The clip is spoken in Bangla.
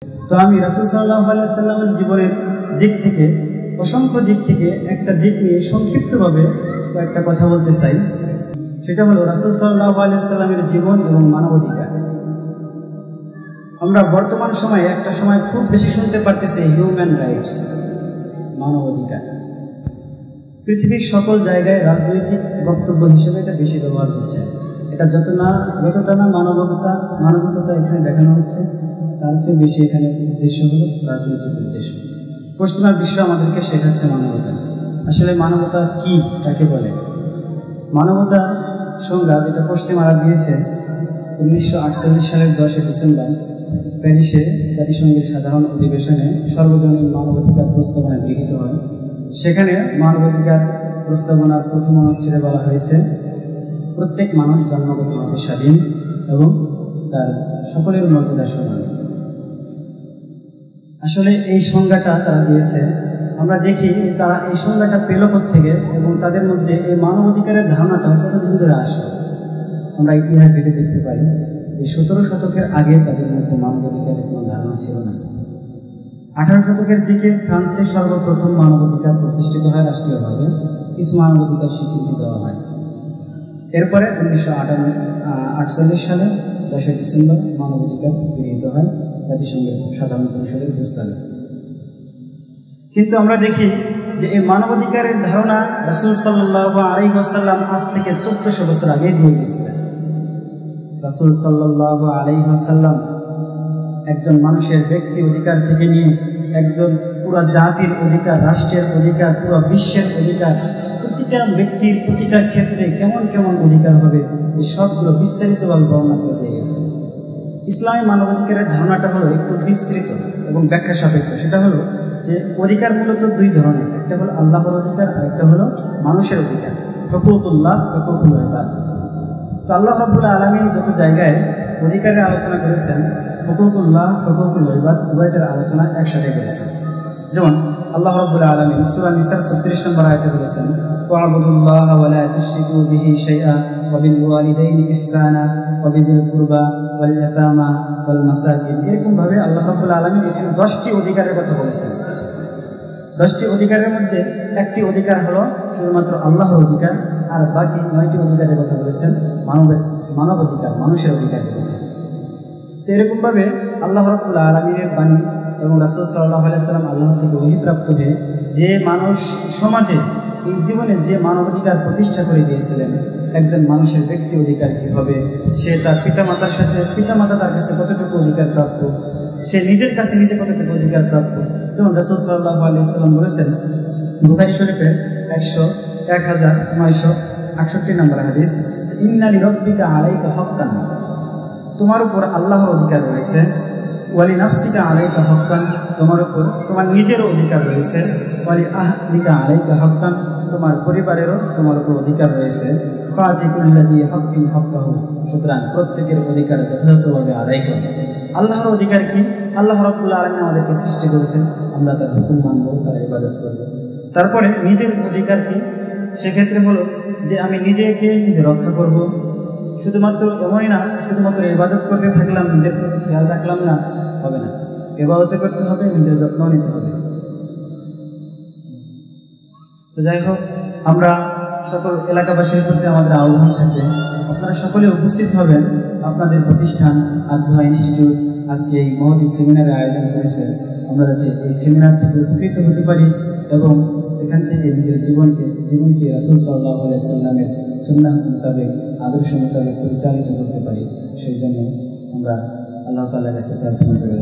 তো আমি রাসূল সাল্লাল্লাহু আলাইহি ওয়াসাল্লামের জীবনের দিক থেকে, অসংখ্য দিক থেকে একটা দিক নিয়ে সংক্ষিপ্তভাবে একটা কথা বলতে চাই। সেটা হলো রাসূল সাল্লাল্লাহু আলাইহি ওয়াসাল্লামের জীবন এবং মানবাধিকার। আমরা বর্তমান সময়ে একটা সময় খুব বেশি শুনতে পারতেছি হিউম্যান রাইটস, মানবাধিকার। পৃথিবীর সকল জায়গায় রাজনৈতিক বক্তব্য হিসেবে এটা বেশি ব্যবহার হচ্ছে। এটা যতটা না মানবিকতা এখানে দেখানো হচ্ছে, তার চেয়ে বেশি এখানে উদ্দেশ্য হলো রাজনৈতিক উদ্দেশ্য। পশ্চিমা বিশ্ব আমাদেরকে শেখাচ্ছে মানবতা। আসলে মানবতা কি, তাকে বলে? মানবতা সংজ্ঞা যেটা পশ্চিমারা দিয়েছে 1948 সালের 10 ডিসেম্বর প্যারিসে জাতিসংঘের সাধারণ অধিবেশনে সর্বজনীন মানবাধিকার প্রস্তাবনা গৃহীত হয়। সেখানে মানবাধিকার প্রস্তাবনার প্রথম অনুচ্ছেদে বলা হয়েছে, প্রত্যেক মানুষ জন্মগতভাবে স্বাধীন এবং তার সকলের মর্যাদা সমান। আসলে এই সংজ্ঞাটা তারা দিয়েছে। আমরা দেখি তারা এই সংজ্ঞাটা পেল থেকে এবং তাদের মধ্যে এই মানবাধিকারের ধারণাটা কতদিন ধরে আসলো। আমরা ইতিহাস ঘেঁটে দেখতে পাই যে 17 শতকের আগে তাদের মধ্যে মানবাধিকারের কোনো ধারণা ছিল না। 18 শতকের দিকে ফ্রান্সে সর্বপ্রথম মানবাধিকার প্রতিষ্ঠিত হয় রাষ্ট্রীয়ভাবে, কিছু মানবাধিকার স্বীকৃতি দেওয়া হয়। এরপরে 1948 সালে 10 ডিসেম্বর মানবাধিকার গৃহীত হয় জাতিসংঘের সাধারণ পরিষদের প্রস্তাবে। কিন্তু আমরা দেখি যে এই মানবাধিকারের ধারণা রাসূল সাল্লাল্লাহু আলাইহি ওয়াসাল্লাম আজ থেকে 1400 বছর আগে দিয়ে গিয়েছিলেন। রাসূল সাল্লাল্লাহু আলাইহি ওয়াসাল্লাম একজন মানুষের ব্যক্তি অধিকার থেকে নিয়ে একজন পুরো জাতির অধিকার, রাষ্ট্রের অধিকার, পুরো বিশ্বের অধিকার, প্রতিটা ব্যক্তির প্রতিটা ক্ষেত্রে কেমন কেমন অধিকার হবে, এই সবগুলো বিস্তারিতভাবে বর্ণনা করে দিয়ে গেছে। ইসলামী মানবাধিকারের ধারণাটা হলো একটু বিস্তৃত এবং ব্যাখ্যা সাপেক্ষ। সেটা হলো যে অধিকার মূলত দুই ধরনের, একটা হলো আল্লাহর অধিকার আর একটা হলো মানুষের অধিকার, হুকুকুল্লাহ, হুকুকুল ইবাদ। তো আল্লাহ রাব্বুল আলামিন যত জায়গায় অধিকারের আলোচনা করেছেন, হুকুকুল্লাহ, হুকুকুল ইবাদ উভয়টার আলোচনা একসাথে করেছেন। যেমন আল্লাহ রাব্বুল আলামিন সূরা নিসার 36 নম্বর আয়াতে বলেছেন, ওয়া'বুদুল্লাহা ওয়া লা তুশরিকু বিহি শাইআ ওয়া বিল ওয়ালিদাইনি ইহসানা ওয়া বিযিল কুরবা ওয়াল ইয়াতামা ওয়াল মাসাকিন। এরকম ভাবে আল্লাহ রাব্বুল আলামিন এখানে 10টি অধিকারের কথা বলেছেন। 10টি অধিকারের মধ্যে একটি অধিকার হলো শুধুমাত্র আল্লাহর অধিকার, আর বাকি 9টি অধিকারের কথা বলেছেন মানব অধিকার, মানুষের অধিকারের কথা। তো এরকম ভাবে আল্লাহ রাব্বুল আলামিনের বাণী এবং রাসূল সাল্লাল্লাহু আলাইহি ওয়াসাল্লাম আল্লাহ থেকে ওহীপ্রাপ্ত হয়ে যে মানুষ সমাজে এই জীবনে যে মানবাধিকার প্রতিষ্ঠা করে দিয়েছিলেন, একজন মানুষের ব্যক্তি অধিকার কি হবে, সে তার পিতামাতা তার কাছে কতটুকু অধিকার প্রাপ্য, সে নিজের কাছে নিজে কতটুকু অধিকার প্রাপ্য। যেমন রাসূল সাল্লাল্লাহু আলাইহি ওয়াসাল্লাম বলেছেন বুখারী শরীফের 1968 নম্বর হাদিস, ইন্না লিরাব্বিকা আলাইকা হাক্কান, তোমার উপর আল্লাহর অধিকার রয়েছে, ওয়ালি নাফসিকা আলাইকা হাক্কান, তোমার উপর তোমার নিজেরও অধিকার রয়েছে, ওয়ালি আহলিকা আলাইকা হাক্কান, তোমার পরিবারেরও তোমার উপর অধিকার রয়েছে, ফাতি কুল্লাযী হাক্কিন হাক্কাহু, সুতরাং প্রত্যেকের অধিকার যথাযথভাবে আদায় করো। আল্লাহর অধিকার কি? আল্লাহ রাব্বুল আলামিন আমাদেরকে সৃষ্টি করেছেন, আমরা তার হুকুম মানব, তার ইবাদত করব। তারপরে নিজের অধিকার কি? সেক্ষেত্রে হলো যে আমি নিজেকে নিজে রক্ষা করব। শুধুমাত্র এমনই না, শুধুমাত্র ইবাদত করতে থাকলাম, নিজের প্রতি খেয়াল রাখলাম না, হবে না। ইবাদত করতে হবে, নিজের যত্ন নিতে হবে। তো যাই হোক, আমরা সকল এলাকাবাসীর প্রতি আমাদের আহ্বান থাকবে, আপনারা সকলে উপস্থিত হবেন। আপনাদের প্রতিষ্ঠান আদোয়া ইনস্টিটিউট আজকে এই মহতী সেমিনারের আয়োজন করেছে। আমরা যাতে এই সেমিনার থেকে উপকৃত হতে পারি এবং এখান থেকে নিজের জীবনকে রাসূল সাল্লাল্লাহু আলাইহি ওয়াসাল্লামের সুন্নাহ মোতাবেক, আদর্শ মোতাবেক পরিচালিত করতে পারি, সেই জন্য আমরা আল্লাহ তাআলার কাছে প্রার্থনা করব।